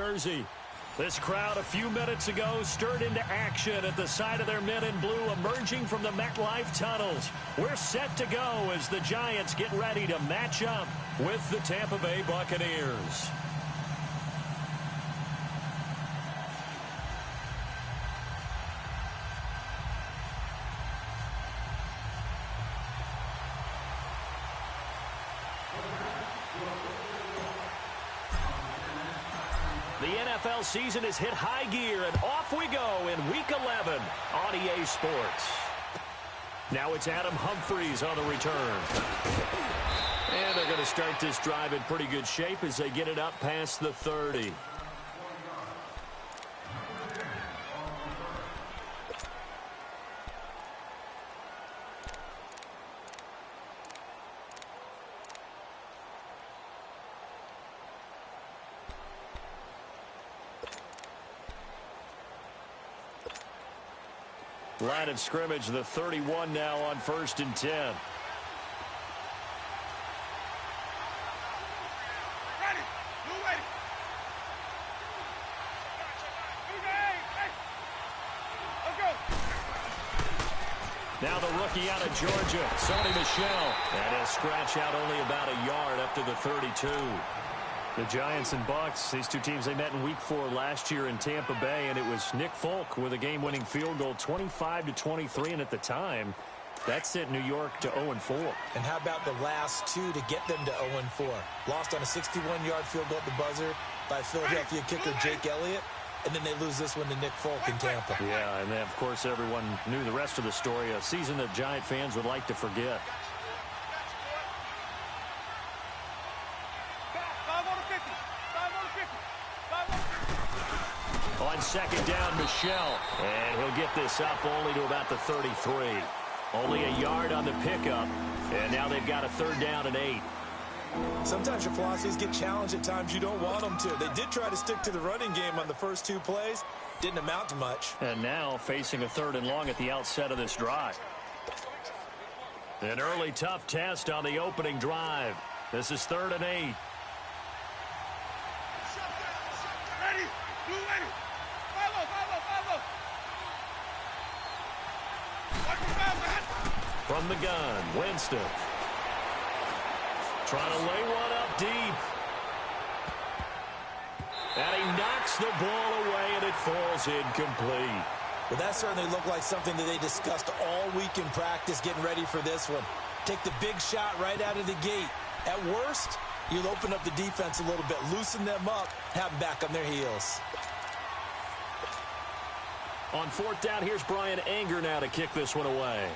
jersey. This crowd a few minutes ago stirred into action at the side of their men in blue emerging from the MetLife tunnels. We're set to go as the Giants get ready to match up with the Tampa Bay Buccaneers. The NFL season has hit high gear, and off we go in Week 11 on EA Sports. Now it's Adam Humphries on the return. And they're going to start this drive in pretty good shape as they get it up past the 30. Line of scrimmage, the 31 now on 1st and 10. Ready. Move ready. Let's go. Now the rookie out of Georgia, Sonny Michel. And he'll scratch out only about a yard up to the 32. The Giants and Bucs, these two teams, they met in Week 4 last year in Tampa Bay, and it was Nick Folk with a game-winning field goal, 25-23, and at the time, that sent New York to 0-4. And how about the last two to get them to 0-4? Lost on a 61-yard field goal at the buzzer by Philadelphia kicker Jake Elliott, and then they lose this one to Nick Folk in Tampa. Yeah, and then, of course, everyone knew the rest of the story, a season that Giant fans would like to forget. On second down, Michel. And he'll get this up only to about the 33. Only a yard on the pickup. And now they've got a 3rd down and 8. Sometimes your philosophies get challenged at times you don't want them to. They did try to stick to the running game on the first 2 plays. Didn't amount to much. And now facing a 3rd and long at the outset of this drive. An early tough test on the opening drive. This is 3rd and 8. Ready. Move ready. From the gun, Winston. Trying to lay one up deep. And he knocks the ball away, and it falls incomplete. Well, that certainly looked like something that they discussed all week in practice getting ready for this one. Take the big shot right out of the gate. At worst, you'll open up the defense a little bit, loosen them up, have them back on their heels. On 4th down, here's Brian Anger now to kick this one away.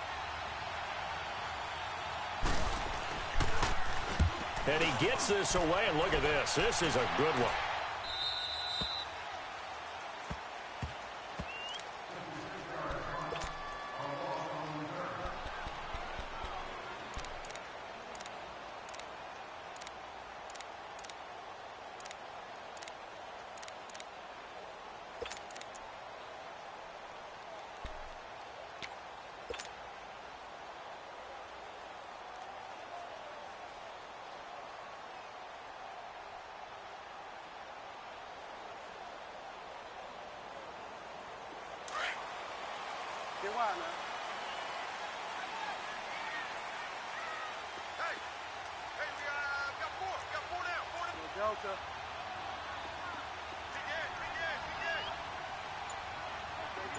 And he gets this away, and look at this. This is a good one. Get wide, man. Hey, we got 4. We got 4 now. 4 now. Delta. Big edge.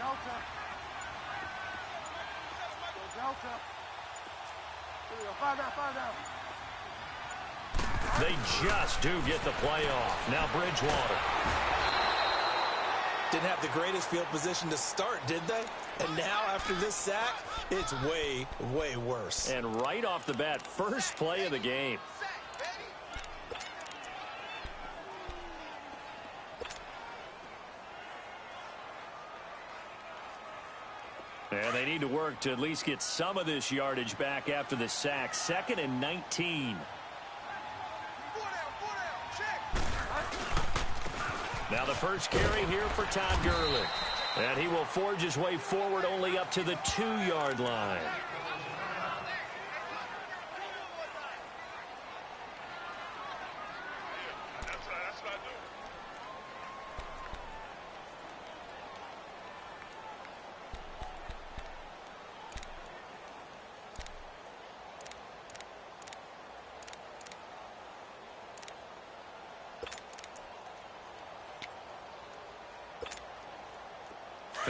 Delta. Delta. Here we go. 5 down. They just do get the play off. Now Bridgewater. Didn't have the greatest field position to start, did they? And now, after this sack, it's way, way worse. And right off the bat, first play of the game. And they need to work to at least get some of this yardage back after the sack. 2nd and 19. Now the first carry here for Todd Gurley. And he will forge his way forward only up to the 2-yard line.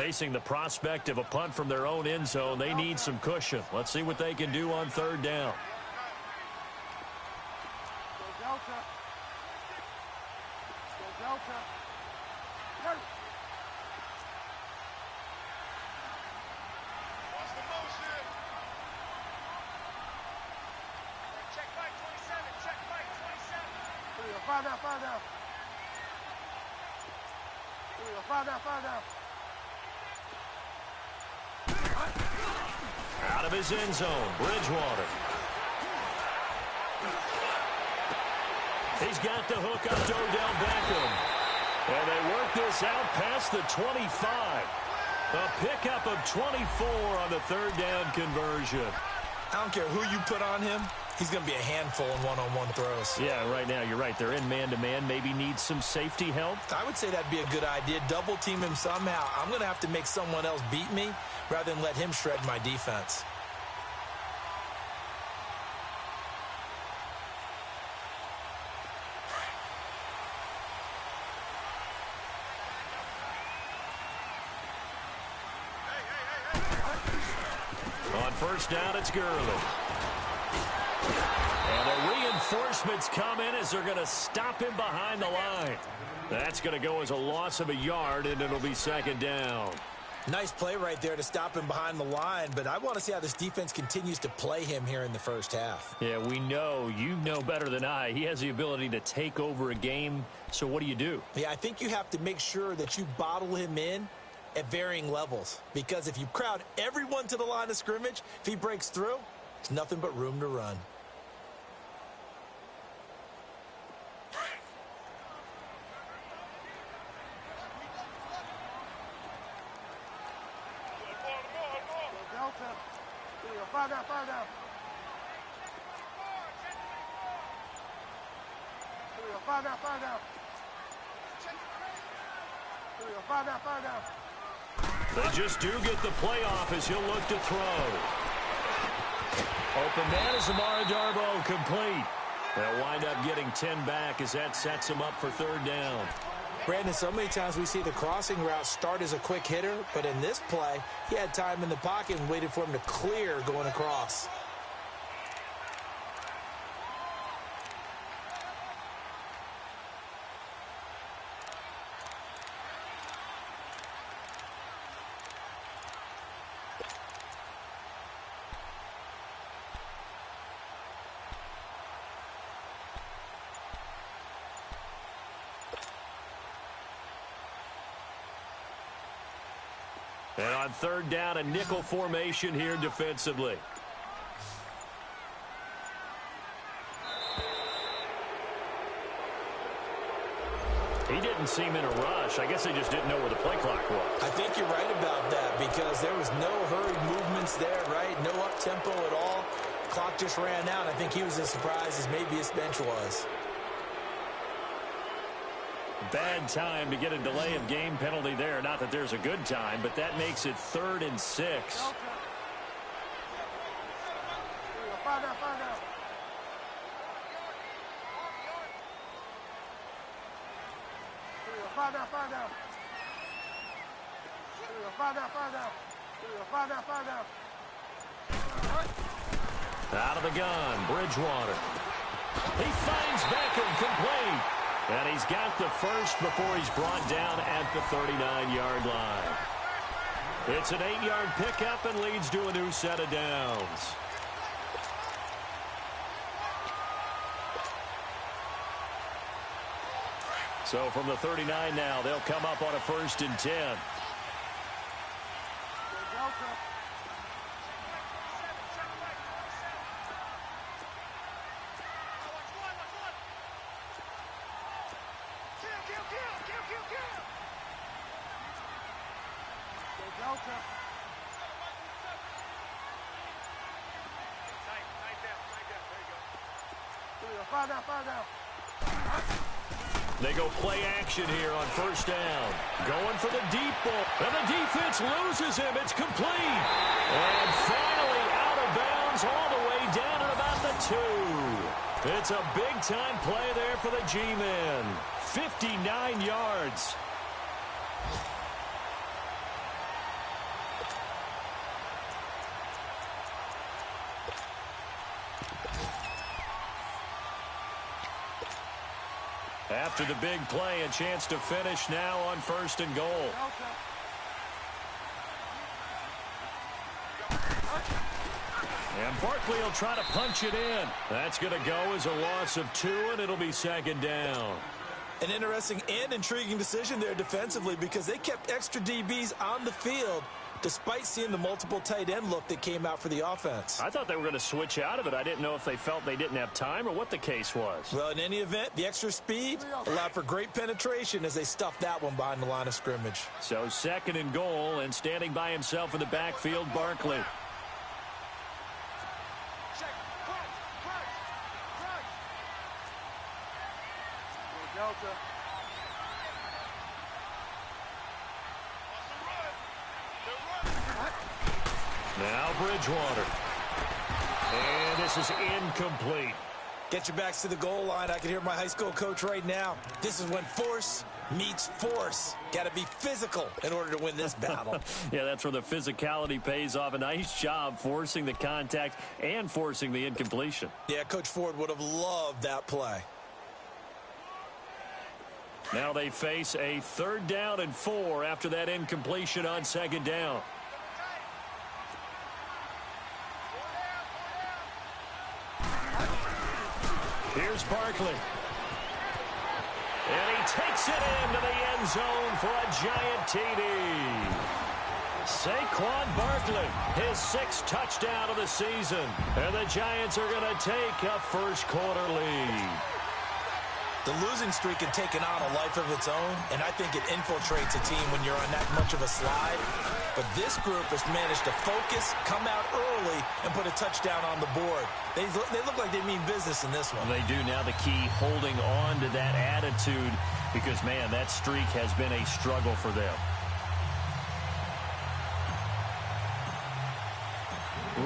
Facing the prospect of a punt from their own end zone, they need some cushion. Let's see what they can do on third down. Go Delta. Go Delta. Go. Watch the motion. Check Mike 27. Check Mike 27. Find out. Find out. Find out. Out of his end zone, Bridgewater. He's got the hook up to Odell Beckham. And they work this out past the 25. A pickup of 24 on the third down conversion. I don't care who you put on him. He's going to be a handful in one-on-one throws. Yeah, right now, you're right. They're in man-to-man. Maybe needs some safety help. I would say that'd be a good idea. Double team him somehow. I'm going to have to make someone else beat me rather than let him shred my defense. On first down, it's Gurley. And the reinforcements come in as they're going to stop him behind the line. That's going to go as a loss of a yard, and it'll be second down. Nice play right there to stop him behind the line, but I want to see how this defense continues to play him here in the first half. Yeah, we know. You know better than I. He has the ability to take over a game, so what do? Yeah, I think you have to make sure that you bottle him in at varying levels, because if you crowd everyone to the line of scrimmage, if he breaks through, it's nothing but room to run. Find out. Find out. They just do get the playoff as he'll look to throw. Open man is Amara Darboh, complete. They'll wind up getting 10 back as that sets him up for third down. Brandon, so many times we see the crossing route start as a quick hitter, but in this play, he had time in the pocket and waited for him to clear going across. And on third down, a nickel formation here defensively. He didn't seem in a rush. I guess they just didn't know where the play clock was. I think you're right about that because there was no hurried movements there, right? No up-tempo at all. Clock just ran out. I think he was as surprised as maybe his bench was. Bad time to get a delay of game penalty there. Not that there's a good time, but that makes it 3rd and 6. Find out. Out of the gun, Bridgewater. He finds Beckham, complete. And he's got the first before he's brought down at the 39-yard line. It's an 8-yard pickup and leads to a new set of downs. So from the 39 now, they'll come up on a 1st and 10. They go play action here on 1st down. Going for the deep ball. And the defense loses him. It's complete. And finally out of bounds all the way down at about the 2. It's a big-time play there for the G-men. 59 yards. After the big play, a chance to finish now on 1st and goal. And Barkley will try to punch it in. That's going to go as a loss of 2, and it'll be 2nd down. An interesting and intriguing decision there defensively because they kept extra DBs on the field despite seeing the multiple tight end look that came out for the offense. I thought they were going to switch out of it. I didn't know if they felt they didn't have time or what the case was. Well, in any event, the extra speed allowed for great penetration as they stuffed that one behind the line of scrimmage. So 2nd and goal, and standing by himself in the backfield, Barkley. Now Bridgewater. And this is incomplete. Get your backs to the goal line. I can hear my high school coach right now. This is when force meets force. Got to be physical in order to win this battle. Yeah, that's where the physicality pays off. A nice job forcing the contact and forcing the incompletion. Yeah, Coach Ford would have loved that play. Now they face a 3rd down and 4 after that incompletion on 2nd down. Here's Barkley. And he takes it into the end zone for a giant TD. Saquon Barkley, his 6th touchdown of the season. And the Giants are going to take a 1st quarter lead. The losing streak had taken on a life of its own, and I think it infiltrates a team when you're on that much of a slide. But this group has managed to focus, come out early, and put a touchdown on the board. They look like they mean business in this one. They do. Now the key, holding on to that attitude, because, man, that streak has been a struggle for them.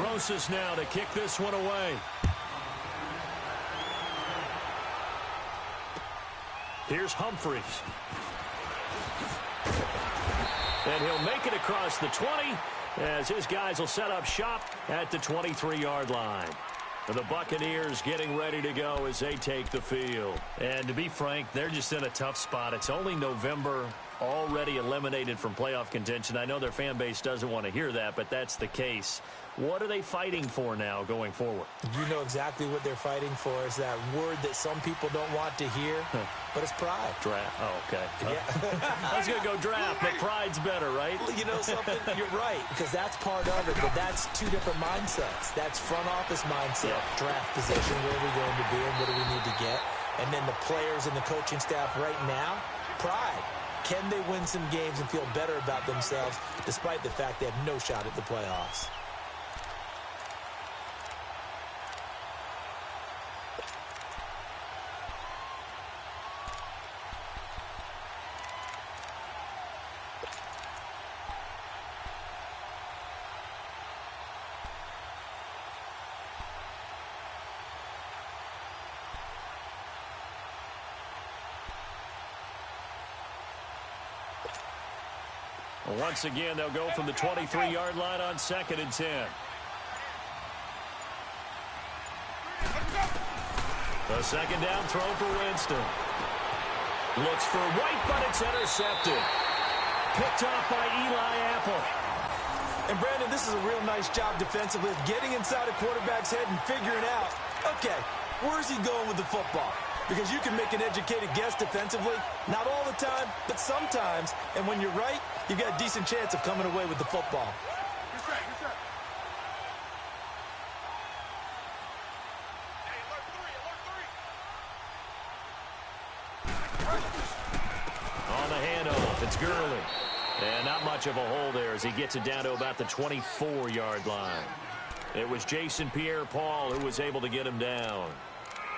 Rosas now to kick this one away. Here's Humphries. And he'll make it across the 20 as his guys will set up shop at the 23-yard line. The Buccaneers getting ready to go as they take the field. And to be frank, they're just in a tough spot. It's only November, already eliminated from playoff contention. I know their fan base doesn't want to hear that, but that's the case. What are they fighting for now going forward? You know exactly what they're fighting for. Is that word that some people don't want to hear, but it's pride. Draft. Oh, okay. Yeah. I was going to go draft, but pride's better, right? You know something? You're right, because that's part of it, but that's 2 different mindsets. That's front office mindset, draft position, where are we going to be and what do we need to get? And then the players and the coaching staff right now, pride. Can they win some games and feel better about themselves despite the fact they have no shot at the playoffs? Once again, they'll go from the 23-yard line on 2nd and 10. The 2nd down throw for Winston. Looks for White, but it's intercepted. Picked off by Eli Apple. And, Brandon, this is a real nice job defensively of getting inside a quarterback's head and figuring out, okay, where's he going with the football? Because you can make an educated guess defensively, not all the time, but sometimes. And when you're right, you've got a decent chance of coming away with the football. On the handoff, it's Gurley. And not much of a hole there as he gets it down to about the 24-yard line. It was Jason Pierre-Paul who was able to get him down.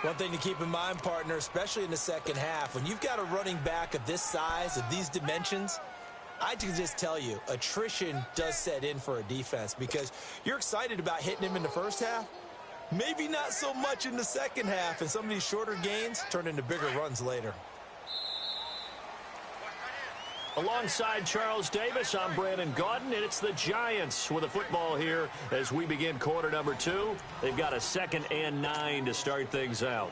One thing to keep in mind, partner, especially in the second half, when you've got a running back of this size, of these dimensions, I can just tell you, attrition does set in for a defense because you're excited about hitting him in the first half, maybe not so much in the second half, and some of these shorter gains turn into bigger runs later. Alongside Charles Davis, I'm Brandon Gaudin, and it's the Giants with the football here as we begin quarter number 2. They've got a 2nd and 9 to start things out.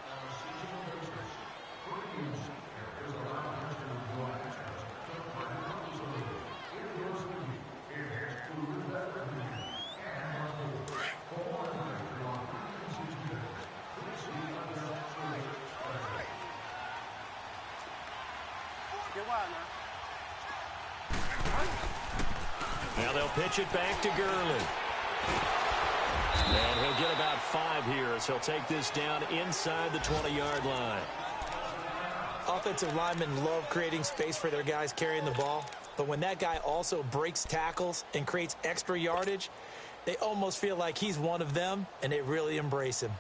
Now they'll pitch it back to Gurley. And he'll get about 5 here as he'll take this down inside the 20-yard line. Offensive linemen love creating space for their guys carrying the ball, but when that guy also breaks tackles and creates extra yardage, they almost feel like he's one of them, and they really embrace him.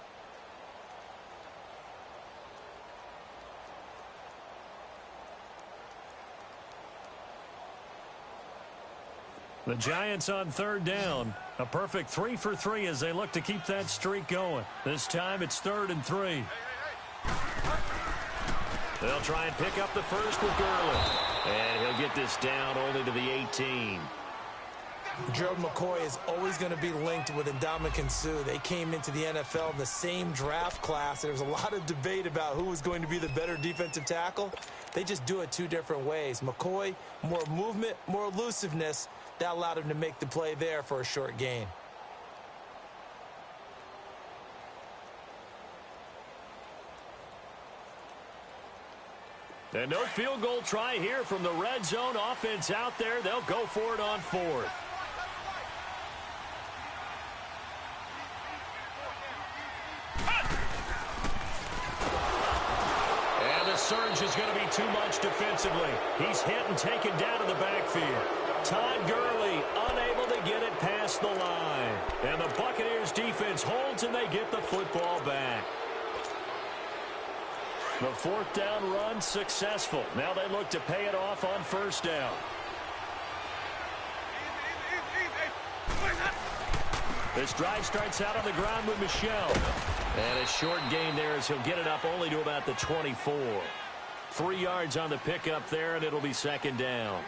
The Giants on 3rd down. A perfect 3 for 3 as they look to keep that streak going. This time it's 3rd and 3. They'll try and pick up the first with Gurley. And he'll get this down only to the 18. Gerald McCoy is always going to be linked with Ndamukong Suh. They came into the NFL in the same draft class. There was a lot of debate about who was going to be the better defensive tackle. They just do it 2 different ways. McCoy, more movement, more elusiveness. That allowed him to make the play there for a short gain. And no field goal try here from the red zone. Offense out there. They'll go for it on 4th. And the surge is going to be too much defensively. He's hit and taken down in the backfield. Todd Gurley unable to get it past the line. And the Buccaneers defense holds and they get the football back. The 4th down run successful. Now they look to pay it off on 1st down. This drive starts out on the ground with Michel. And a short gain there as he'll get it up only to about the 24. 3 yards on the pickup there, and it'll be 2nd down.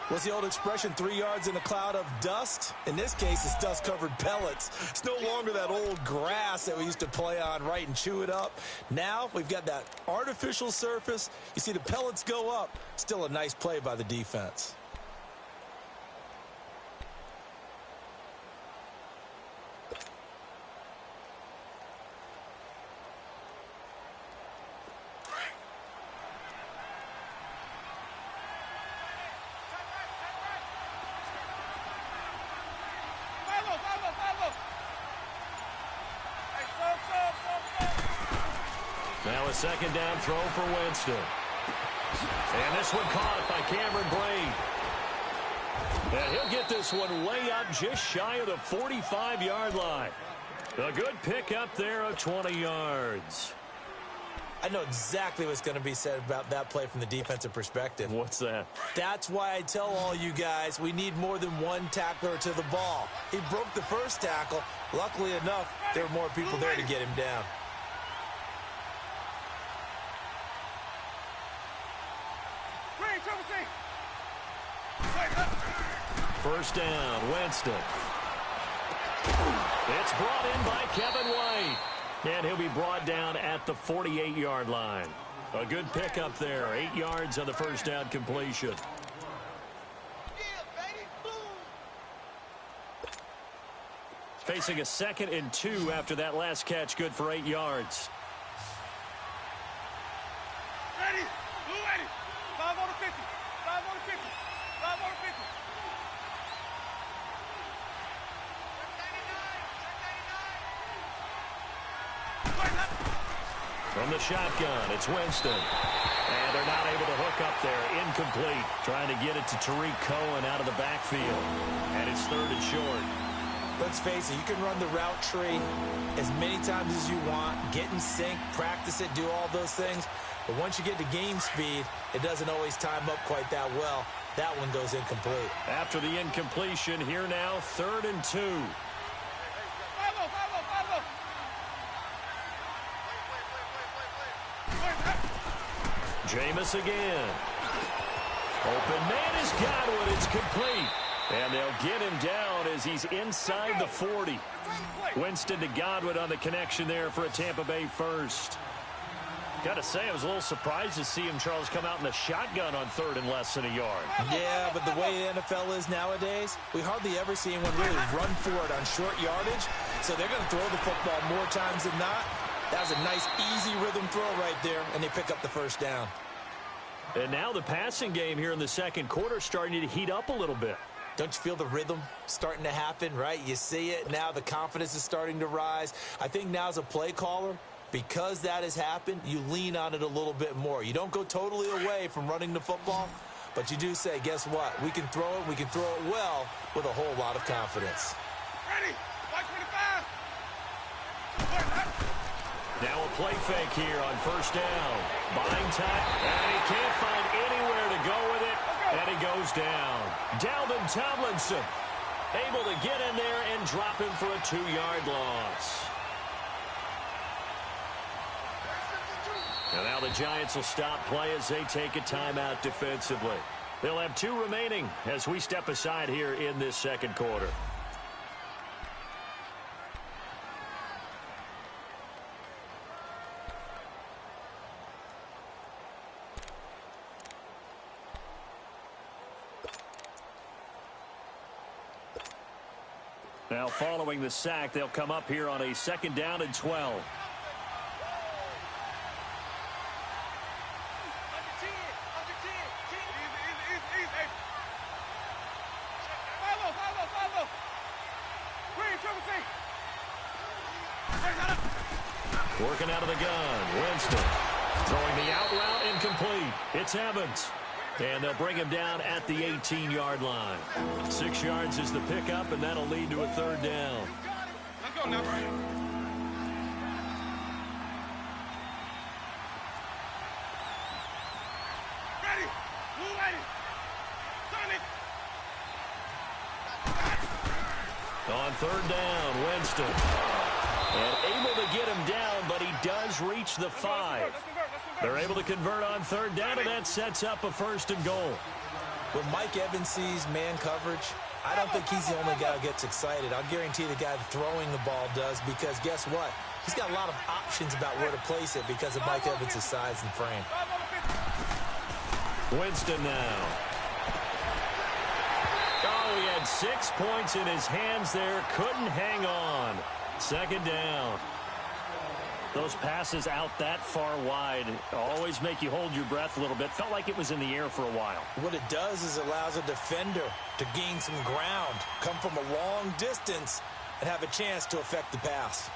What's the old expression, 3 yards in a cloud of dust? In this case, it's dust-covered pellets. It's no longer that old grass that we used to play on, right, and chew it up. Now we've got that artificial surface. You see the pellets go up. Still a nice play by the defense. Now a 2nd down throw for Winston. And this one caught by Cameron Brate. And he'll get this one way up just shy of the 45-yard line. A good pickup there of 20 yards. I know exactly what's going to be said about that play from the defensive perspective. What's that? That's why I tell all you guys we need more than one tackler to the ball. He broke the first tackle. Luckily enough, there were more people there to get him down. First down, Winston. It's brought in by Kevin White. And he'll be brought down at the 48-yard line. A good pickup there. 8 yards on the first down completion. Facing a 2nd and 2 after that last catch. Good for 8 yards. Ready? Blue ready. 5 on the 50. 5 on the 50. 5 on the 50. From the shotgun, it's Winston. And they're not able to hook up there. Incomplete. Trying to get it to Tariq Cohen out of the backfield. And it's 3rd and short. Let's face it, you can run the route tree as many times as you want, get in sync, practice it, do all those things. But once you get to game speed, it doesn't always time up quite that well. That one goes incomplete. After the incompletion, here now, 3rd and 2. Jameis again. Open man is Godwin. It's complete. And they'll get him down as he's inside the 40. Winston to Godwin on the connection there for a Tampa Bay first. Got to say, I was a little surprised to see him, Charles, come out in the shotgun on 3rd and less than a yard. Yeah, but the way the NFL is nowadays, we hardly ever see anyone really run for it on short yardage. So they're going to throw the football more times than not. That was a nice, easy rhythm throw right there, and they pick up the first down. And now the passing game here in the second quarter starting to heat up a little bit. Don't you feel the rhythm starting to happen, right? You see it. Now the confidence is starting to rise. I think now as a play caller, because that has happened, you lean on it a little bit more. You don't go totally away from running the football, but you do say, guess what? We can throw it. We can throw it well with a whole lot of confidence. Ready? 525. Now a play fake here on first down. Buying time, and he can't find anywhere to go with it, and he goes down. Dalvin Tomlinson able to get in there and drop him for a 2-yard loss. And now the Giants will stop play as they take a timeout defensively. They'll have 2 remaining as we step aside here in this second quarter. Now following the sack, they'll come up here on a 2nd down and 12. Working out of the gun, Winston. Throwing the out route, incomplete. It's Evans. And they'll bring him down at the 18-yard line. 6 yards is the pickup, and that'll lead to a 3rd down. Let's go now, Brian. Ready. Move ready. Turn it. On 3rd down, Winston. And able to get him down, but he does reach the 5. They're able to convert on 3rd down, and that sets up a 1st and goal. When Mike Evans sees man coverage, I don't think he's the only guy who gets excited. I'll guarantee the guy throwing the ball does, because guess what? He's got a lot of options about where to place it because of Mike Evans' size and frame. Winston now. Oh, he had 6 points in his hands there. Couldn't hang on. 2nd down. Those passes out that far wide always make you hold your breath a little bit. Felt like it was in the air for a while. What it does is it allows a defender to gain some ground, come from a long distance, and have a chance to affect the pass.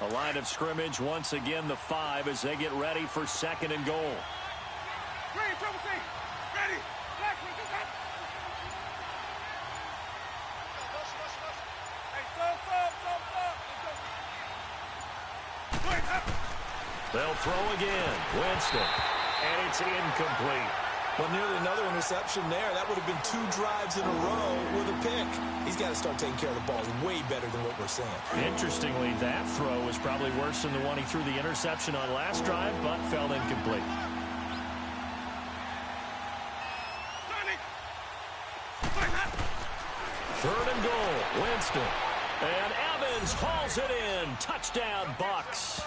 A line of scrimmage, once again the 5 as they get ready for 2nd and goal. Ready, Triple C. Ready. Blackman, just up. They'll throw again. Winston. And it's incomplete. Well, nearly another interception there. That would have been 2 drives in a row with a pick. He's got to start taking care of the ball way better than what we're seeing. Interestingly, that throw was probably worse than the one he threw the interception on last drive, but fell incomplete. Third and goal. Winston. And Evans hauls it in. Touchdown, Bucks.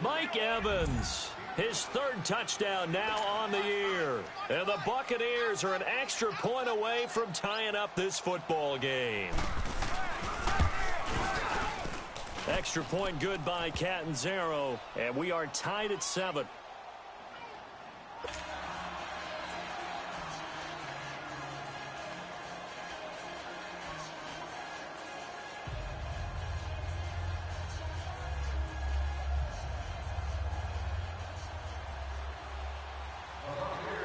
Mike Evans, his 3rd touchdown now on the year. And the Buccaneers are an extra point away from tying up this football game. Extra point good by Catanzaro, and we are tied at 7.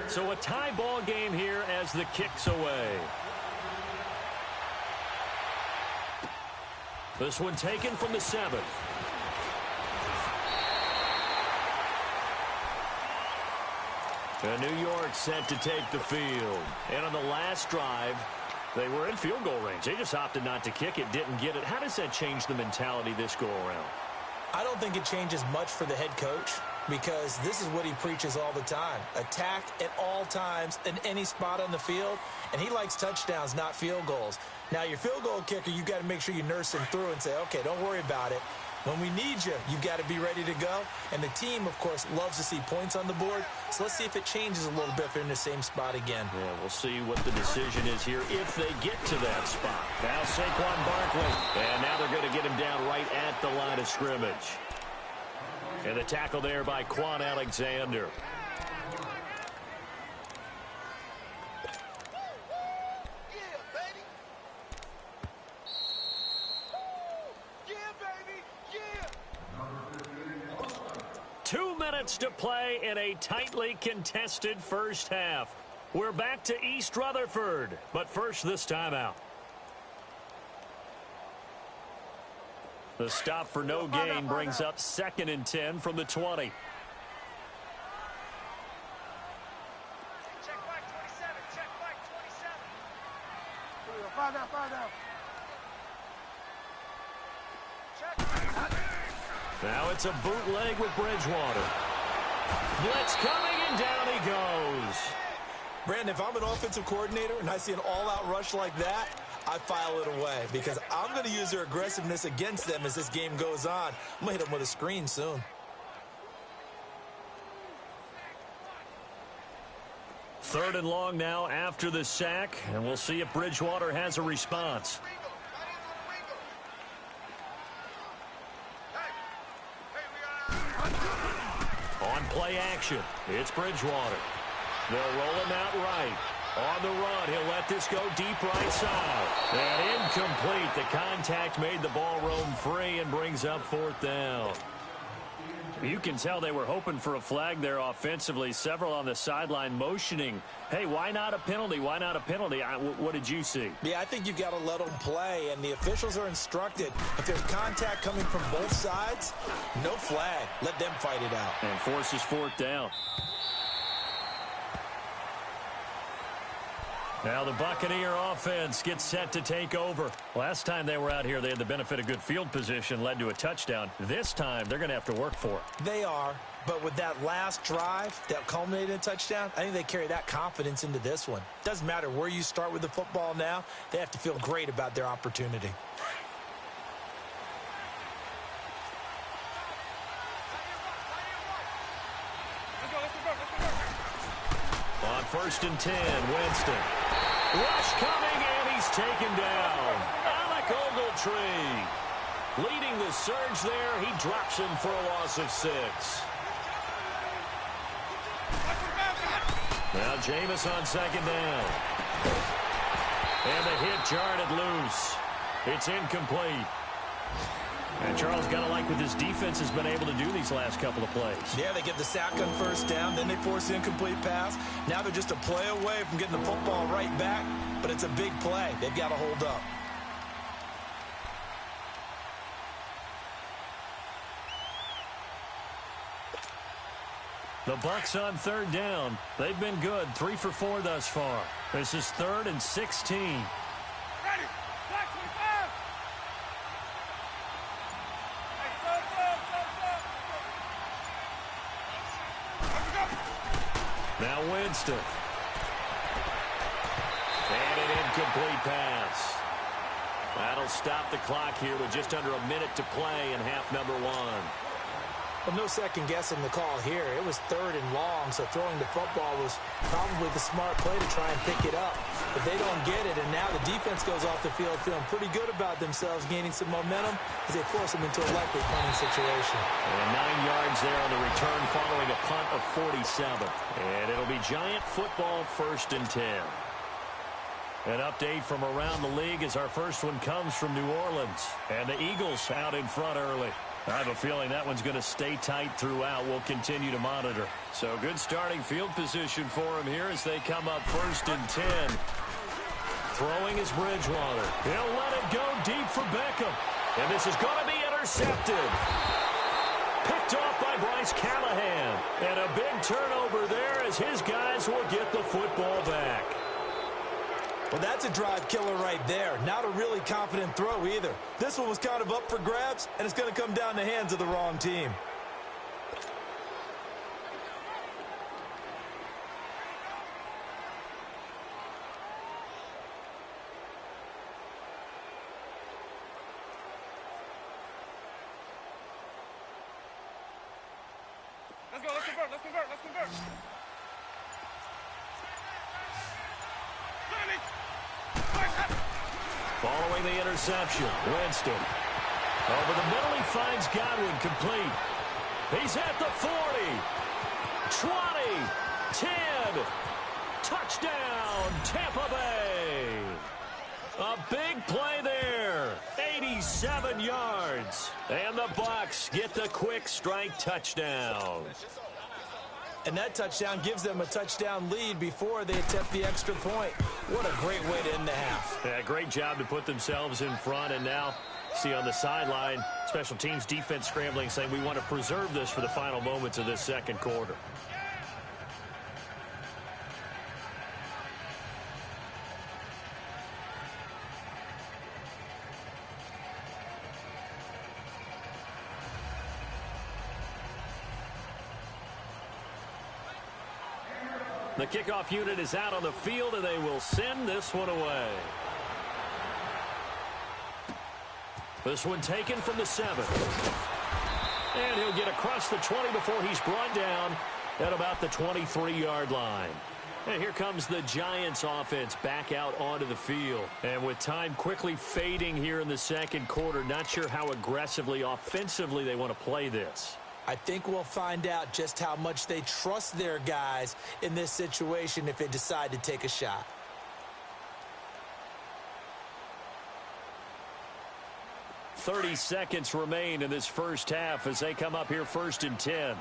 So a tie ball game here as the kick's away. This one taken from the 7. And New York set to take the field. And on the last drive, they were in field goal range. They just opted not to kick it, didn't get it. How does that change the mentality this go around? I don't think it changes much for the head coach, because this is what he preaches all the time. Attack at all times in any spot on the field, and he likes touchdowns, not field goals. Now, your field goal kicker, you got to make sure you nurse him through and say, okay, don't worry about it. When we need you, you got to be ready to go. And the team, of course, loves to see points on the board. So let's see if it changes a little bit if they're in the same spot again. Yeah, we'll see what the decision is here if they get to that spot. Now Saquon Barkley. And now they're going to get him down right at the line of scrimmage. And the tackle there by Quan Alexander. Yeah, baby. Yeah, baby. Yeah. 2 minutes to play in a tightly contested first half. We're back to East Rutherford, but first this timeout. The stop for no gain brings up 2nd and 10 from the 20. Check back 27. Check back 27. Find out. Check. Now it's a bootleg with Bridgewater. Blitz coming, and down he goes. Brandon, if I'm an offensive coordinator and I see an all-out rush like that, I file it away because I'm going to use their aggressiveness against them as this game goes on. I'm going to hit them with a screen soon. 3rd and long now after the sack, and we'll see if Bridgewater has a response. On play action, it's Bridgewater. They'll roll him out right. On the run, he'll let this go deep right side. And incomplete. The contact made the ball roam free and brings up 4th down. You can tell they were hoping for a flag there offensively. Several on the sideline motioning, hey, why not a penalty? Why not a penalty? What did you see? Yeah, I think you've got to let them play, and the officials are instructed. If there's contact coming from both sides, no flag. Let them fight it out. And forces 4th down. Now the Buccaneer offense gets set to take over. Last time they were out here, they had the benefit of good field position, led to a touchdown. This time, they're going to have to work for it. They are, but with that last drive that culminated in a touchdown, I think they carry that confidence into this one. Doesn't matter where you start with the football now, they have to feel great about their opportunity. On 1st and 10, Winston. Rush coming, and he's taken down. Alec Ogletree leading the surge there. He drops him for a loss of 6. Now Jameis on 2nd down. And the hit jarred it loose. It's incomplete. And Charles, got to like what this defense has been able to do these last couple of plays. Yeah, they get the sack on 1st down, then they force the incomplete pass. Now they're just a play away from getting the football right back, but it's a big play. They've got to hold up. The Bucs on 3rd down. They've been good, 3 for 4 thus far. This is 3rd and 16. Ready. Black 25. Now Winston. And an incomplete pass. That'll stop the clock here with just under a minute to play in half number 1. Well, no second guessing the call here. It was 3rd and long, so throwing the football was probably the smart play to try and pick it up. But they don't get it, and now the defense goes off the field feeling pretty good about themselves, gaining some momentum as they force them into a likely punting situation. And 9 yards there on the return following a punt of 47. And it'll be Giant football 1st and 10. An update from around the league as our first one comes from New Orleans. And the Eagles out in front early. I have a feeling that one's going to stay tight throughout. We'll continue to monitor. So good starting field position for them here as they come up 1st and 10. Throwing is Bridgewater. He'll let it go deep for Beckham. And this is going to be intercepted. Picked off by Bryce Callahan. And a big turnover there as his guys will get the football back. Well, that's a drive killer right there. Not a really confident throw either. This one was kind of up for grabs, and it's going to come down the hands of the wrong team. Let's go. Let's convert. Let's convert. Let's convert. Following the interception, Winston. Over the middle, he finds Godwin complete. He's at the 40, 20, 10. Touchdown, Tampa Bay. A big play there. 87 yards. And the Bucs get the quick strike touchdown. And that touchdown gives them a touchdown lead before they attempt the extra point. What a great way to end the half. Yeah, great job to put themselves in front. And now, see on the sideline, special teams defense scrambling, saying we want to preserve this for the final moments of this second quarter. The kickoff unit is out on the field, and they will send this one away. This one taken from the 7. And he'll get across the 20 before he's brought down at about the 23-yard line. And here comes the Giants offense back out onto the field. And with time quickly fading here in the second quarter, not sure how aggressively, offensively they want to play this. I think we'll find out just how much they trust their guys in this situation if they decide to take a shot. .30 seconds remain in this first half as they come up here 1st and 10.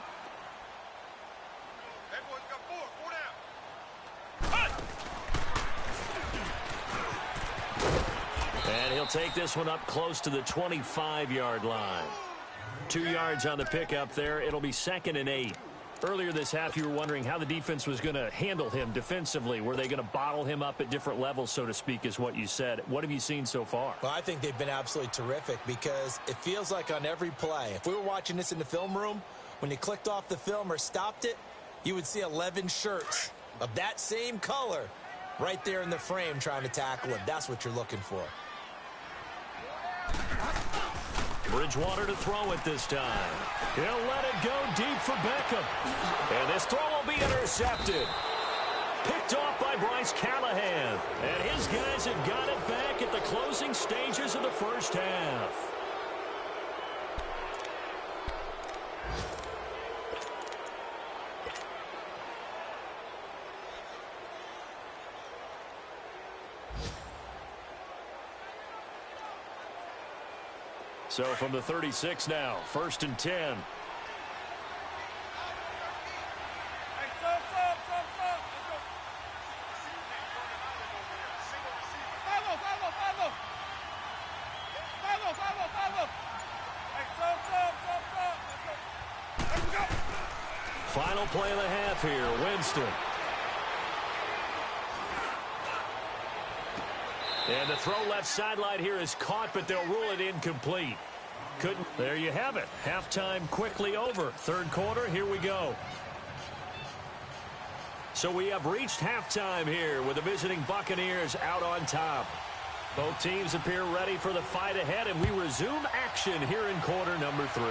And he'll take this one up close to the 25-yard line. 2 yards on the pickup there. It'll be 2nd and 8. Earlier this half, you were wondering how the defense was going to handle him defensively. Were they going to bottle him up at different levels, so to speak, is what you said. What have you seen so far? Well, I think they've been absolutely terrific because it feels like on every play, if we were watching this in the film room, when you clicked off the film or stopped it, you would see 11 shirts of that same color right there in the frame trying to tackle him. That's what you're looking for. Bridgewater to throw it this time. He'll let it go deep for Beckham. And this throw will be intercepted. Picked off by Bryce Callahan. And his guys have got it back at the closing stages of the first half. So from the 36 now, 1st and 10. Final play of the half here, Winston. And the throw left sideline here is caught, but they'll rule it incomplete. Couldn't. There you have it. Halftime quickly over. Third quarter, here we go. So we have reached halftime here with the visiting Buccaneers out on top. Both teams appear ready for the fight ahead, and we resume action here in quarter number 3.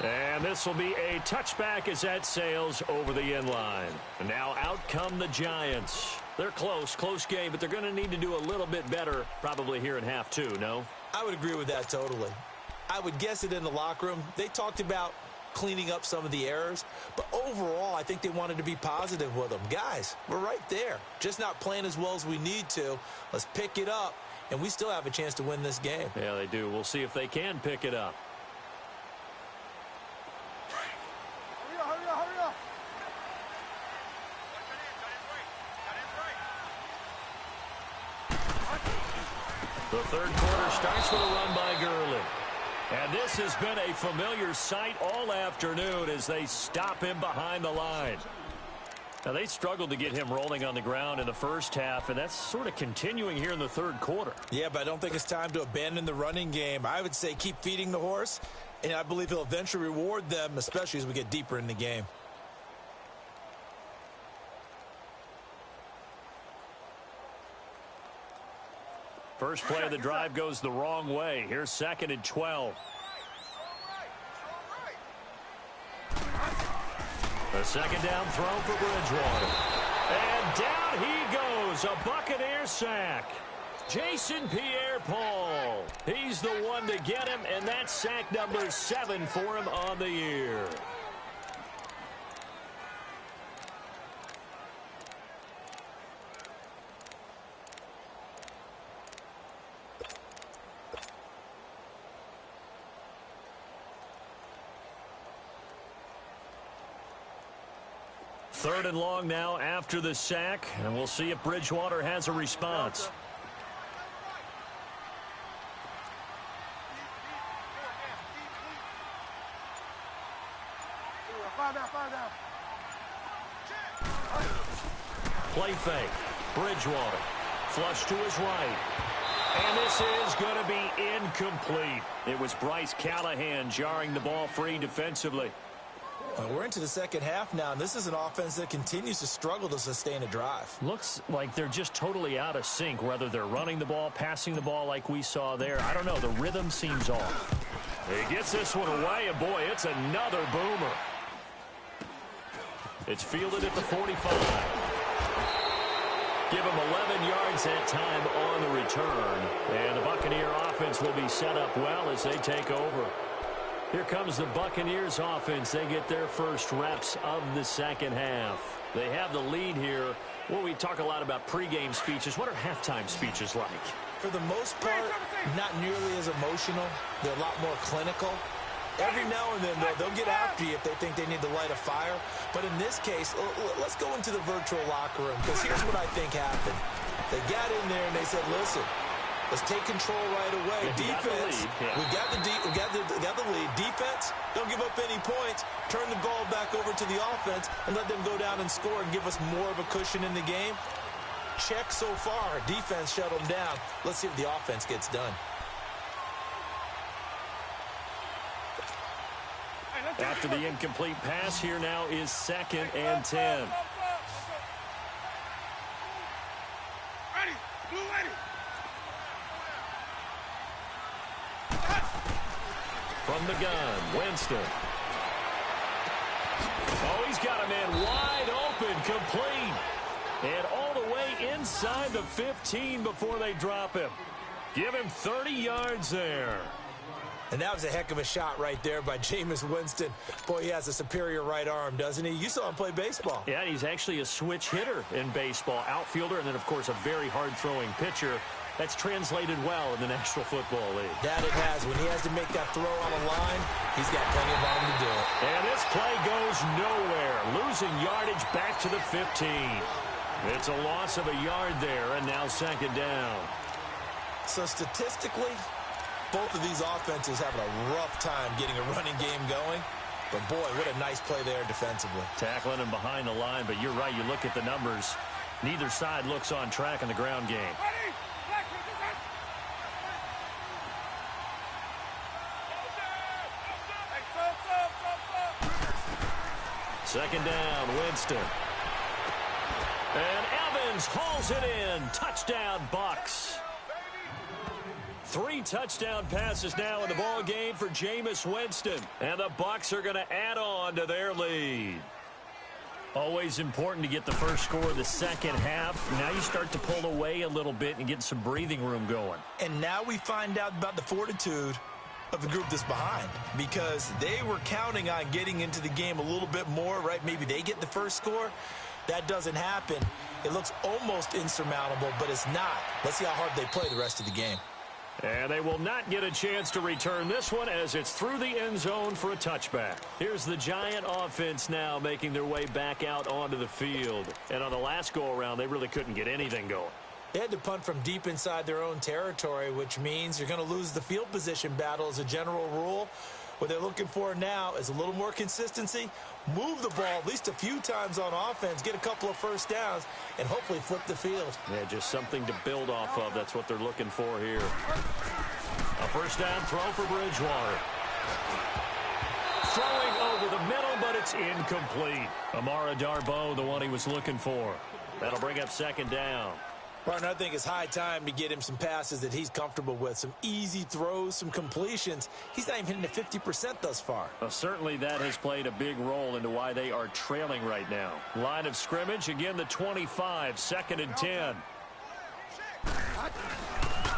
And this will be a touchback as that sails over the end line. And now out come the Giants. They're close game, but they're going to need to do a little bit better probably here in half 2, no? I would agree with that totally. I would guess it in the locker room. They talked about cleaning up some of the errors, but overall, I think they wanted to be positive with them. Guys, we're right there. Just not playing as well as we need to. Let's pick it up, and we still have a chance to win this game. Yeah, they do. We'll see if they can pick it up. Hurry up. The third quarter starts with a run by Gurley. And this has been a familiar sight all afternoon as they stop him behind the line. Now, they struggled to get him rolling on the ground in the first half, and that's sort of continuing here in the third quarter. Yeah, but I don't think it's time to abandon the running game. I would say keep feeding the horse, and I believe he'll eventually reward them, especially as we get deeper in the game. First play of the drive goes the wrong way. Here's 2nd and 12. A second down throw for Bridgewater. And down he goes, a Buccaneer sack. Jason Pierre-Paul. He's the one to get him, and that's sack number 7 for him on the year. Third and long now after the sack, and we'll see if Bridgewater has a response. Play fake. Bridgewater. Flush to his right. And this is going to be incomplete. It was Bryce Callahan jarring the ball free defensively. Well, we're into the second half now, and this is an offense that continues to struggle to sustain a drive. Looks like they're just totally out of sync, whether they're running the ball, passing the ball like we saw there. I don't know. The rhythm seems off. He gets this one away, and boy, it's another boomer. It's fielded at the 45. Give him 11 yards that time on the return. And the Buccaneer offense will be set up well as they take over. Here comes the Buccaneers offense. They get their first reps of the second half. They have the lead here. Well, we talk a lot about pregame speeches. What are halftime speeches like? For the most part, not nearly as emotional. They're a lot more clinical. Every now and then, they'll get after you if they think they need to light a fire. But in this case, let's go into the virtual locker room, because here's what I think happened. They got in there and they said, listen, let's take control right away. Defense, we got the lead. Defense, don't give up any points. Turn the ball back over to the offense and let them go down and score and give us more of a cushion in the game. Check so far. Defense shut them down. Let's see if the offense gets done. After the incomplete pass, here now is 2nd and 10. From the gun, Winston. Oh, he's got a man wide open, complete. And all the way inside the 15 before they drop him. Give him 30 yards there. And that was a heck of a shot right there by Jameis Winston. Boy, he has a superior right arm, doesn't he? You saw him play baseball. Yeah, he's actually a switch hitter in baseball. Outfielder, and then, of course, a very hard-throwing pitcher. That's translated well in the National Football League. That it has. When he has to make that throw on a line, he's got plenty of arm to do it. And this play goes nowhere. Losing yardage back to the 15. It's a loss of a yard there, and now 2nd down. So statistically, both of these offenses having a rough time getting a running game going. But, boy, what a nice play there defensively. Tackling him behind the line, but you're right. You look at the numbers. Neither side looks on track in the ground game. Second down, Winston. And Evans hauls it in. Touchdown, Bucs. 3 touchdown passes now in the ball game for Jameis Winston. And the Bucs are going to add on to their lead. Always important to get the first score of the second half. Now you start to pull away a little bit and get some breathing room going. And now we find out about the fortitude of the group that's behind, because they were counting on getting into the game a little bit more, right? Maybe they get the first score. That doesn't happen. It looks almost insurmountable, but it's not. Let's see how hard they play the rest of the game. And they will not get a chance to return this one as it's through the end zone for a touchback. Here's the Giant offense now making their way back out onto the field. And on the last go-around, they really couldn't get anything going. They had to punt from deep inside their own territory, which means you're going to lose the field position battle as a general rule. What they're looking for now is a little more consistency, move the ball at least a few times on offense, get a couple of first downs, and hopefully flip the field. Yeah, just something to build off of. That's what they're looking for here. A first down throw for Bridgewater. Throwing over the middle, but it's incomplete. Amara Darboh, the one he was looking for. That'll bring up 2nd down. Partner, I think it's high time to get him some passes that he's comfortable with, some easy throws, some completions. He's not even hitting at 50% thus far. Well, certainly that has played a big role into why they are trailing right now. Line of scrimmage, again the 25, 2nd and 10.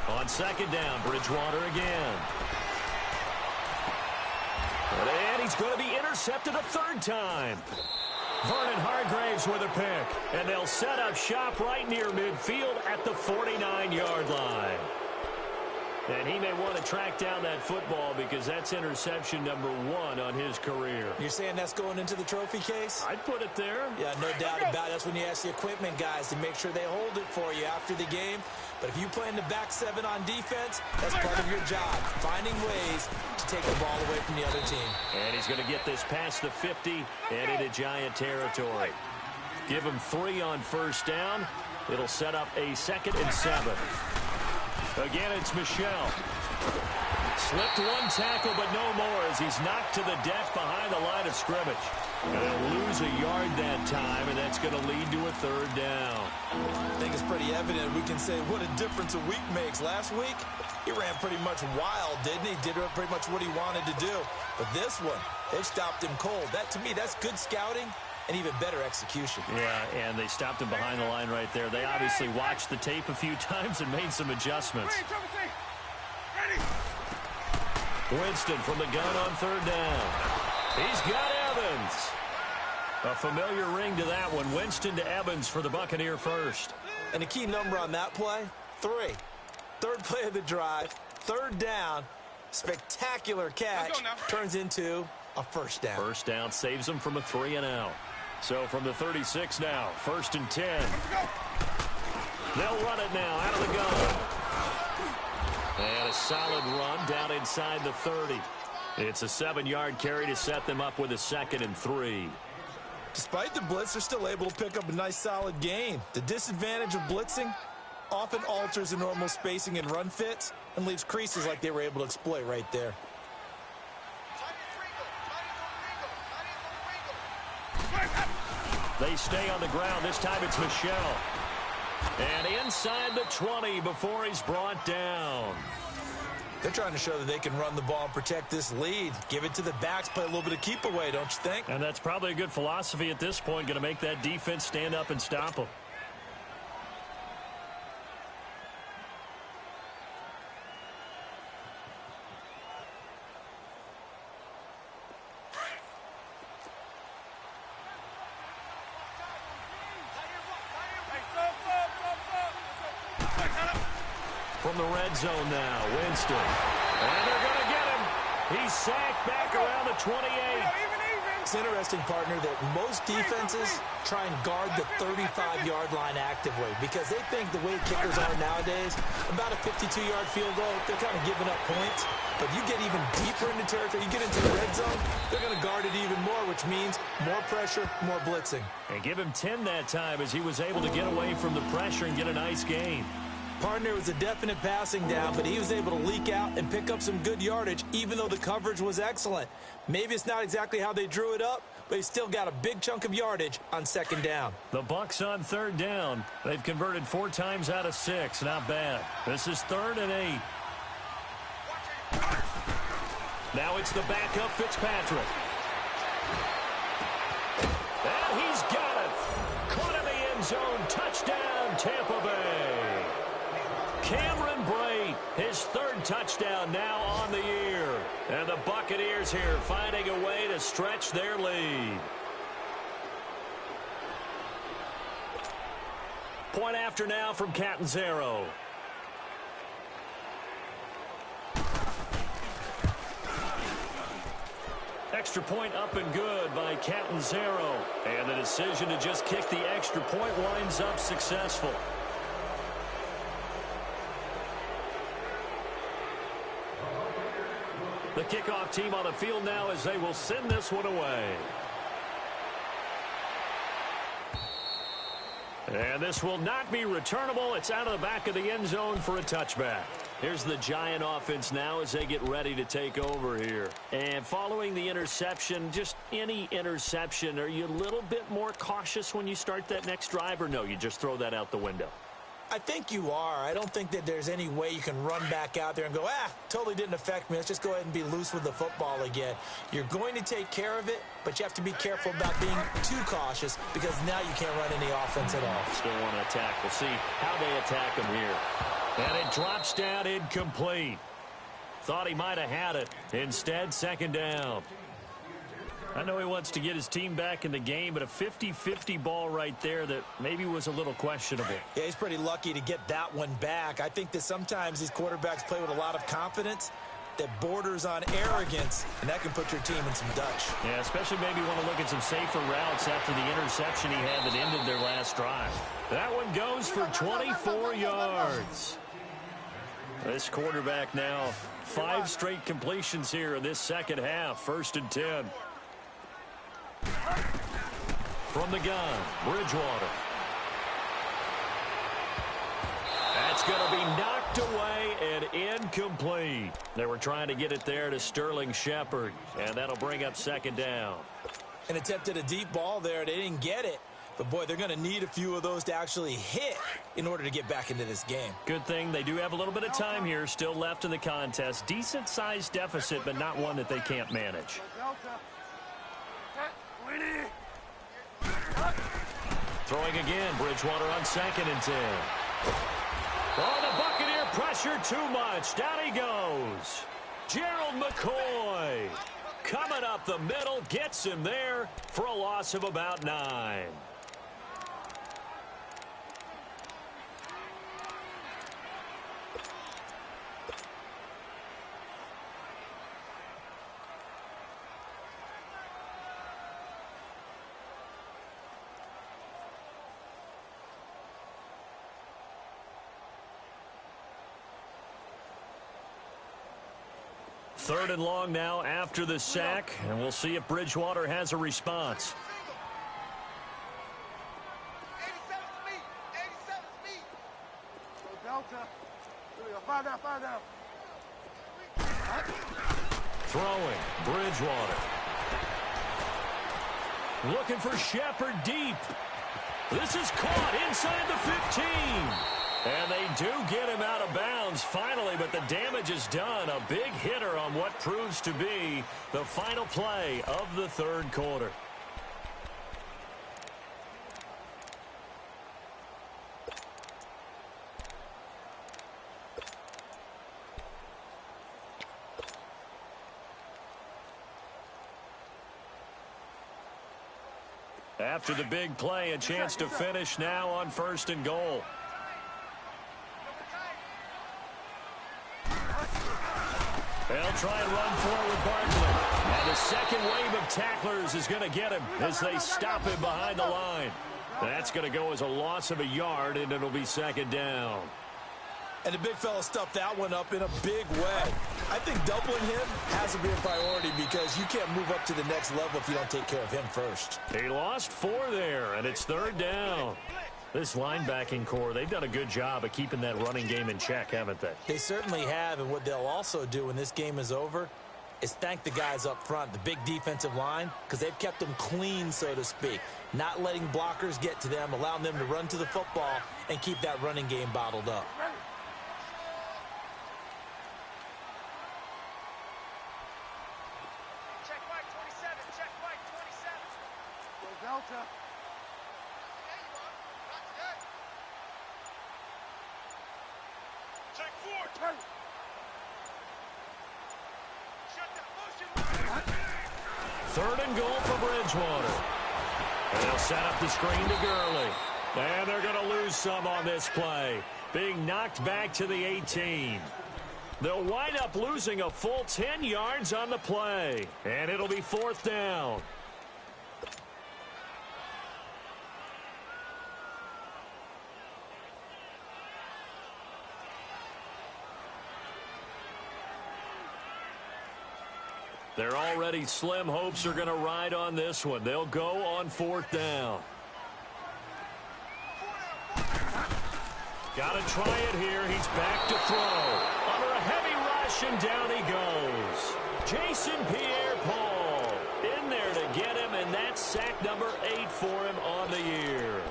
On 2nd down, Bridgewater again. And he's going to be intercepted a 3rd time. Vernon Hargreaves with a pick, and they'll set up shop right near midfield at the 49-yard line. And he may want to track down that football because that's interception number 1 on his career. You're saying that's going into the trophy case? I'd put it there. Yeah, no doubt about it. That's when you ask the equipment guys to make sure they hold it for you after the game. But if you play in the back 7 on defense, that's part of your job, finding ways to take the ball away from the other team. And he's going to get this past the 50 and into Giant territory. Give him 3 on 1st down. It'll set up a 2nd and 7. Again, it's Michel. Slipped 1 tackle, but no more as he's knocked to the deck behind the line of scrimmage. And they'll lose a yard that time, and that's going to lead to a 3rd down. I think it's pretty evident. We can say what a difference a week makes. Last week, he ran pretty much wild, didn't he? Did pretty much what he wanted to do. But this one, they stopped him cold. That, to me, that's good scouting and even better execution. Yeah, and they stopped him behind the line right there. They obviously watched the tape a few times and made some adjustments. Winston from the gun on 3rd down. He's got Evans. A familiar ring to that one. Winston to Evans for the Buccaneer first. And the key number on that play, 3. 3rd play of the drive, 3rd down, spectacular catch, turns into a 1st down. 1st down saves them from a 3 and out. So from the 36 now, 1st and 10. They'll run it now out of the gun. And a solid run down inside the 30. It's a 7-yard carry to set them up with a 2nd and 3. Despite the blitz, they're still able to pick up a nice solid gain. The disadvantage of blitzing often alters the normal spacing and run fits and leaves creases like they were able to exploit right there. They stay on the ground. This time it's Michel. And inside the 20 before he's brought down. They're trying to show that they can run the ball and protect this lead. Give it to the backs, play a little bit of keep away, don't you think? And that's probably a good philosophy at this point, going to make that defense stand up and stop them. From the red zone now, Winston. And they're going to get him. He's sacked back around the 28. It's interesting, partner, that most defenses try and guard the 35-yard line actively because they think the way kickers are nowadays, about a 52-yard field goal, they're kind of giving up points. But you get even deeper into territory, you get into the red zone, they're going to guard it even more, which means more pressure, more blitzing. And give him 10 that time as he was able to get away from the pressure and get a nice gain. Partner was a definite passing down, but he was able to leak out and pick up some good yardage, even though the coverage was excellent. Maybe it's not exactly how they drew it up, but he still got a big chunk of yardage on 2nd down. The Bucs on 3rd down. They've converted 4 times out of 6. Not bad. This is 3rd and 8. Now it's the backup Fitzpatrick. And he's got it. Caught in the end zone. Touchdown, Tampa Bay. Cameron Brate, his 3rd touchdown now on the year. And the Buccaneers here finding a way to stretch their lead. Point after now from Catanzaro. Extra point up and good by Catanzaro. And the decision to just kick the extra point winds up successful. The kickoff team on the field now as they will send this one away. And this will not be returnable. It's out of the back of the end zone for a touchback. Here's the Giant offense now as they get ready to take over here. And following the interception, just any interception, are you a little bit more cautious when you start that next drive, or no, you just throw that out the window? I think you are. I don't think that there's any way you can run back out there and go, totally didn't affect me. Let's just go ahead and be loose with the football again. You're going to take care of it, but you have to be careful about being too cautious because now you can't run any offense at all. Still want to attack. We'll see how they attack him here. And it drops down incomplete. Thought he might have had it. Instead, second down. I know he wants to get his team back in the game, but a 50-50 ball right there that maybe was a little questionable. Yeah, he's pretty lucky to get that one back. I think that sometimes these quarterbacks play with a lot of confidence that borders on arrogance, and that can put your team in some Dutch. Yeah, especially maybe want to look at some safer routes after the interception he had that ended their last drive. That one goes for 24 yards. This quarterback now 5 straight completions here in this second half. 1st and 10. From the gun, Bridgewater. That's going to be knocked away and incomplete. They were trying to get it there to Sterling Shepard, and that'll bring up second down. And attempted a deep ball there. They didn't get it. But, boy, they're going to need a few of those to actually hit in order to get back into this game. Good thing they do have a little bit of time here still left in the contest. Decent-sized deficit, but not one that they can't manage. Throwing again, Bridgewater on 2nd and 10. Oh, the Buccaneer pressure too much. Down he goes. Gerald McCoy coming up the middle, gets him there for a loss of about 9. Third and long now after the sack, and we'll see if Bridgewater has a response. 87's me. 87's me. Go Delta. Find out. Throwing, Bridgewater. Looking for Shepard deep. This is caught inside the 15. And they do get him out of bounds finally, but the damage is done. A big hitter on what proves to be the final play of the third quarter. After the big play, a chance to finish now on 1st and goal. They'll try and run forward Barkley. And the second wave of tacklers is going to get him as they stop him behind the line. That's going to go as a loss of a yard, and it'll be second down. And the big fella stuffed that one up in a big way. I think doubling him has to be a priority because you can't move up to the next level if you don't take care of him first. He lost 4 there, and it's 3rd down. This linebacking core, they've done a good job of keeping that running game in check, haven't they? They certainly have, and what they'll also do when this game is over is thank the guys up front, the big defensive line, because they've kept them clean, so to speak, not letting blockers get to them, allowing them to run to the football and keep that running game bottled up. Check Mike 27. Check Mike 27. Go Delta. Check 4. Third and goal for Bridgewater. And they'll set up the screen to Gurley. And they're going to lose some on this play. Being knocked back to the 18. They'll wind up losing a full 10 yards on the play. And it'll be 4th down. Their already slim hopes are going to ride on this one. They'll go on 4th down. Got to try it here. He's back to throw. Under a heavy rush, and down he goes. Jason Pierre-Paul in there to get him, and that's sack number 8 for him on the year.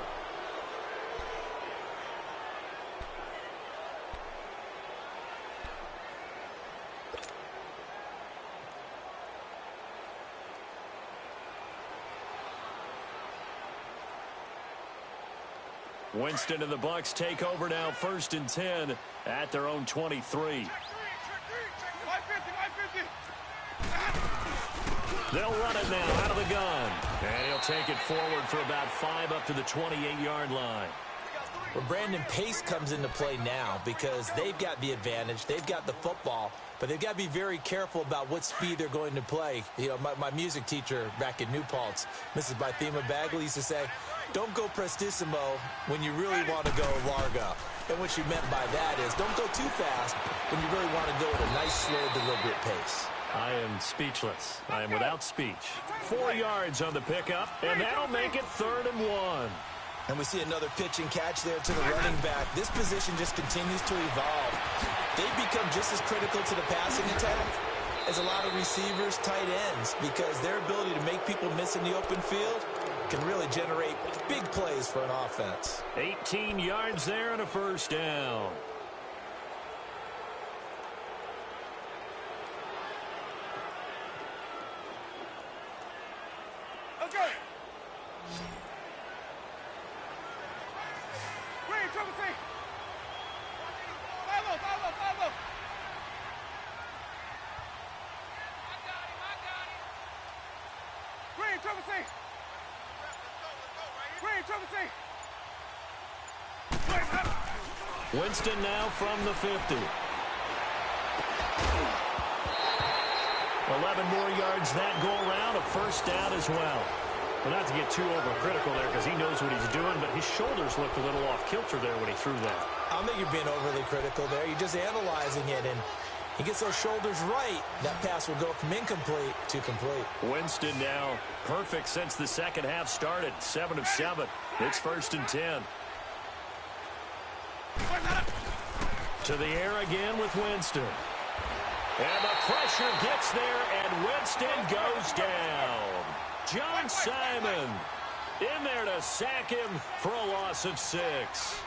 Winston and the Bucs take over now, 1st and 10 at their own 23. They'll run it now out of the gun. And he'll take it forward for about 5 up to the 28-yard line. Well, Brandon, pace comes into play now because they've got the advantage. They've got the football, but they've got to be very careful about what speed they're going to play. You know, my music teacher back in New Paltz, Mrs. Bythema Bagley, used to say, don't go prestissimo when you really want to go largo. And what she meant by that is don't go too fast when you really want to go at a nice, slow, deliberate pace. I am speechless. I am without speech. 4 yards on the pickup, and that'll make it 3rd and 1. And we see another pitch and catch there to the running back. This position just continues to evolve. They've become just as critical to the passing attack as a lot of receivers, tight ends, because their ability to make people miss in the open field can really generate big plays for an offense. 18 yards there and a 1st down. Okay. Green, triple C. Follow. I got him. Green, triple C. Green, triple C. Winston now from the 50. 11 more yards that go around, a 1st down as well. Well, not to get too overcritical there because he knows what he's doing, but his shoulders looked a little off kilter there when he threw that. I don't think you're being overly critical there. You're just analyzing it, and he gets those shoulders right. That pass will go from incomplete to complete. Winston now perfect since the second half started. 7 of 7. It's 1st and 10. To the air again with Winston. And the pressure gets there, and Winston goes down. John Simon in there to sack him for a loss of 6.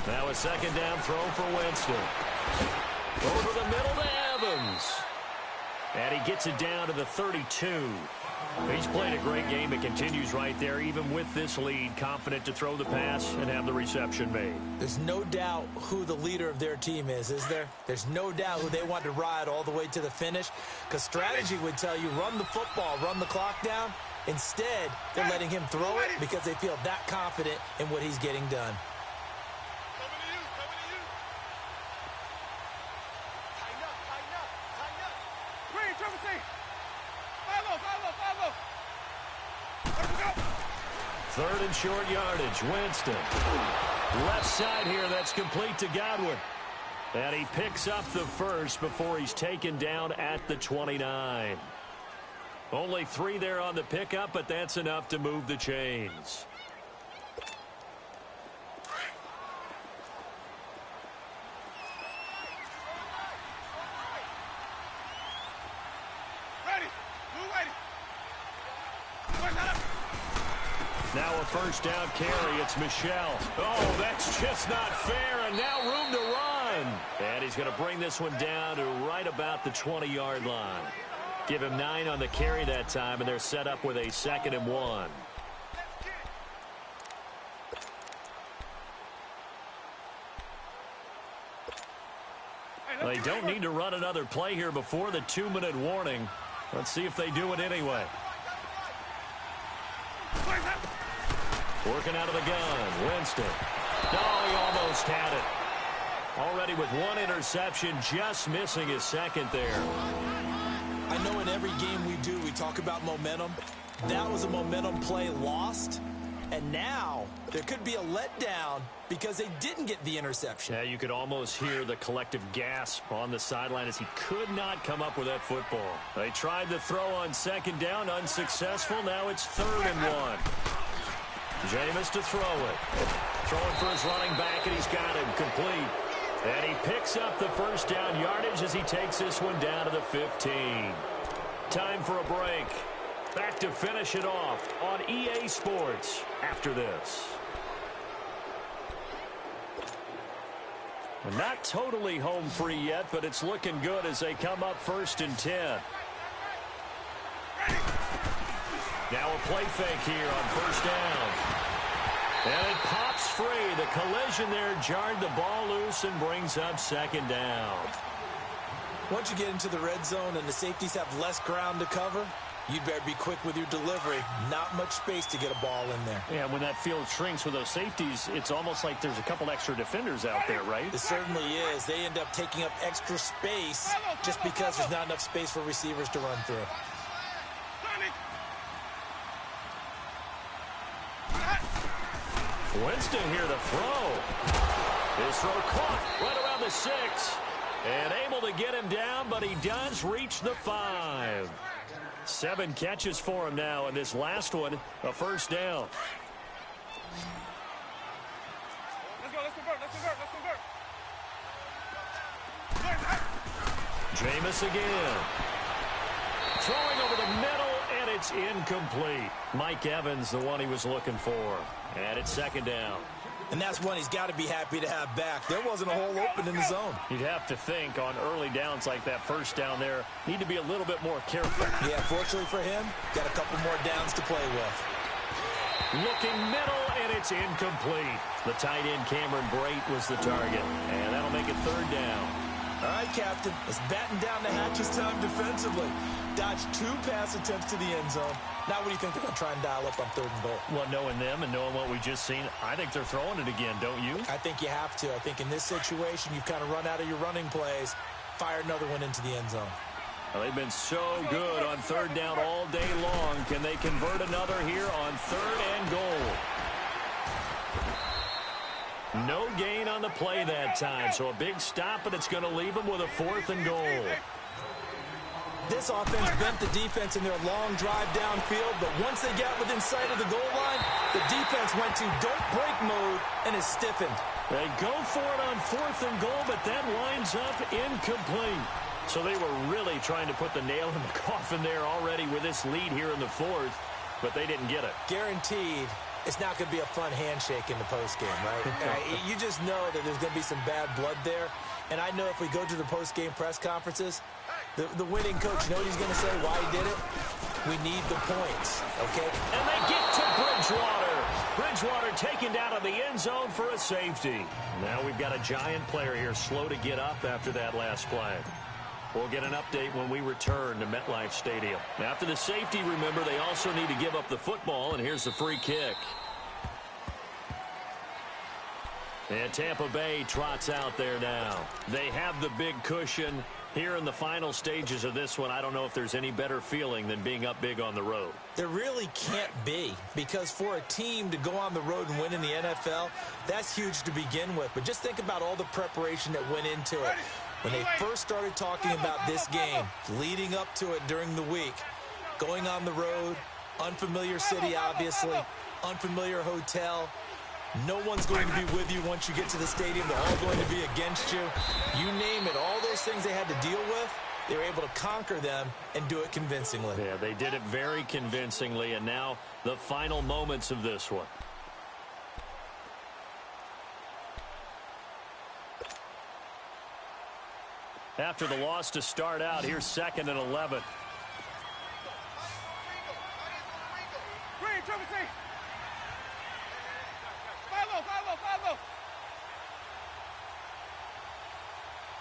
Now a 2nd down throw for Winston. Over the middle to Evans. And he gets it down to the 32. He's played a great game. It continues right there, even with this lead, confident to throw the pass and have the reception made. There's no doubt who the leader of their team is there? There's no doubt who they want to ride all the way to the finish, because strategy would tell you run the football, run the clock down. Instead, they're letting him throw it because they feel that confident in what he's getting done. Third and short yardage. Winston. Left side here. That's complete to Godwin. And he picks up the 1st before he's taken down at the 29. Only 3 there on the pickup, but that's enough to move the chains. Now a 1st down carry. It's Michelle. Oh, that's just not fair. And now room to run. And he's going to bring this one down to right about the 20-yard line. Give him 9 on the carry that time, and they're set up with a 2nd and 1. They don't need to run another play here before the 2-minute warning. Let's see if they do it anyway. Working out of the gun, Winston. Oh, he almost had it. Already with 1 interception, just missing his 2nd there. I know in every game we do, we talk about momentum. That was a momentum play lost. And now there could be a letdown because they didn't get the interception. Yeah, you could almost hear the collective gasp on the sideline as he could not come up with that football. They tried the throw on 2nd down, unsuccessful. Now it's 3rd and 1. Jameis to throw it. Throwing for his running back, and he's got him complete. And he picks up the 1st down yardage as he takes this one down to the 15. Time for a break. Back to finish it off on EA Sports after this. Not totally home free yet, but it's looking good as they come up 1st and 10. Now a play fake here on 1st down. And it pops free. The collision there jarred the ball loose and brings up 2nd down. Once you get into the red zone and the safeties have less ground to cover, you'd better be quick with your delivery. Not much space to get a ball in there. Yeah, when that field shrinks with those safeties, it's almost like there's a couple extra defenders out there, right? It certainly is. They end up taking up extra space just because there's not enough space for receivers to run through. Winston here to throw. His throw caught right around the 6. And able to get him down, but he does reach the 5. 7 catches for him now, and this last one, a 1st down. Let's convert. Jameis again. Throwing over the middle, and it's incomplete. Mike Evans, the one he was looking for. And it's 2nd down. And that's one he's got to be happy to have back. There wasn't a hole open in the zone. You'd have to think on early downs like that 1st down there, need to be a little bit more careful. Yeah, fortunately for him, got a couple more downs to play with. Looking middle, and it's incomplete. The tight end, Cameron Brate, was the target. And that'll make it 3rd down. All right, Captain. It's batten down the hatches time defensively. Dodged 2 pass attempts to the end zone. Now what do you think they're going to try and dial up on 3rd and goal? Well, knowing them and knowing what we just seen, I think they're throwing it again, don't you? I think you have to. I think in this situation, you've kind of run out of your running plays. Fire another one into the end zone. Well, they've been so good on 3rd down all day long. Can they convert another here on 3rd and goal? No gain on the play that time, so a big stop, but it's going to leave them with a 4th and goal. This offense bent the defense in their long drive downfield, but once they got within sight of the goal line, the defense went to don't break mode and is stiffened. They go for it on 4th and goal, but that winds up incomplete. So they were really trying to put the nail in the coffin there already with this lead here in the 4th, but they didn't get it. Guaranteed. It's not going to be a fun handshake in the postgame, right? You just know that there's going to be some bad blood there. And I know if we go to the postgame press conferences, the winning coach, you know what he's going to say, why he did it? We need the points, okay? And they get to Bridgewater. Bridgewater taken down to the end zone for a safety. Now we've got a Giant player here slow to get up after that last play. We'll get an update when we return to MetLife Stadium. After the safety, remember, they also need to give up the football, and here's the free kick. And Tampa Bay trots out there now. They have the big cushion. Here in the final stages of this one, I don't know if there's any better feeling than being up big on the road. There really can't be, because for a team to go on the road and win in the NFL, that's huge to begin with. But just think about all the preparation that went into it. When they first started talking about this game, leading up to it during the week, going on the road, unfamiliar city, obviously, unfamiliar hotel. No one's going to be with you once you get to the stadium. They're all going to be against you. You name it, all those things they had to deal with, they were able to conquer them and do it convincingly. Yeah, they did it very convincingly, and now the final moments of this one. After the loss to start out, here's 2nd and 11. Green, Trevor, see. Follow.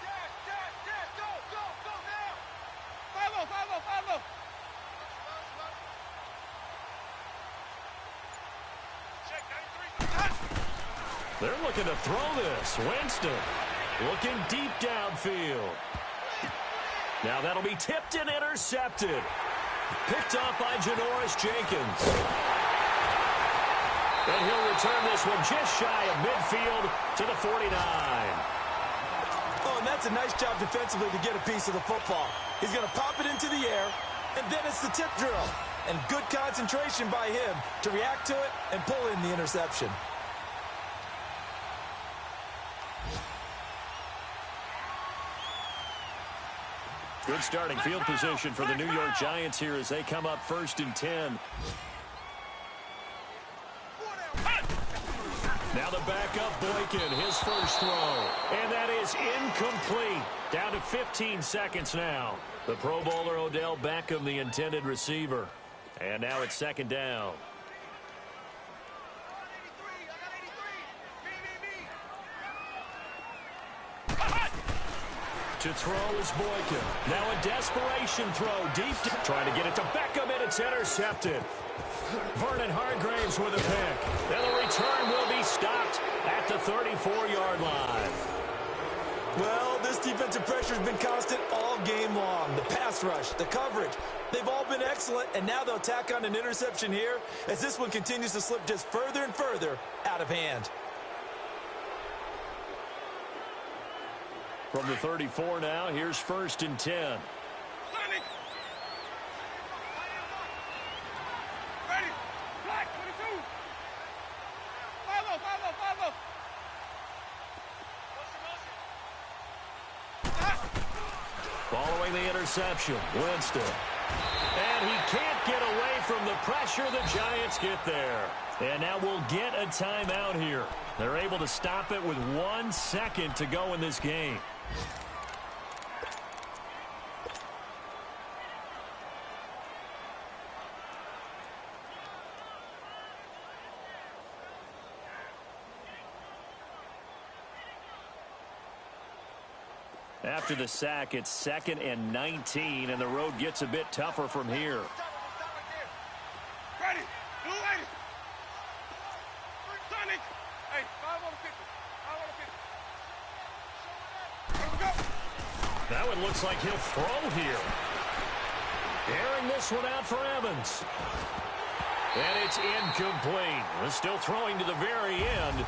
Jack, go now. Follow. Check, 93. They're looking to throw this. Winston looking deep downfield. Now that'll be tipped and intercepted. Picked up by Janoris Jenkins. And he'll return this one just shy of midfield to the 49. Oh, and that's a nice job defensively to get a piece of the football. He's going to pop it into the air, and then it's the tip drill. And good concentration by him to react to it and pull in the interception. Good starting field position for the New York Giants here as they come up 1st and 10. Now the backup Boykin, his first throw. And that is incomplete. Down to 15 seconds now. The Pro Bowler Odell Beckham, the intended receiver. And now it's second down. To throw is Boykin. Now a desperation throw deep. Trying to get it to Beckham, and it's intercepted. Vernon Hargreaves with a pick. Then the return will be stopped at the 34-yard line. Well, this defensive pressure has been constant all game long. The pass rush, the coverage, they've all been excellent, and now they'll tack on an interception here as this one continues to slip just further and further out of hand. From the 34 now, here's 1st and 10. Ready. Black, 22. Follow. Following the interception, Winston. And he can't get away from the pressure. The Giants get there. And now we'll get a timeout here. They're able to stop it with 1 second to go in this game. After the sack, it's 2nd and 19, and the road gets a bit tougher from here. Ready. Blue lady. Sonic. Hey, 5 on the 50. 5 on the 50. Here we go. That one looks like he'll throw here. Airing this one out for Evans. And it's incomplete. Still throwing to the very end.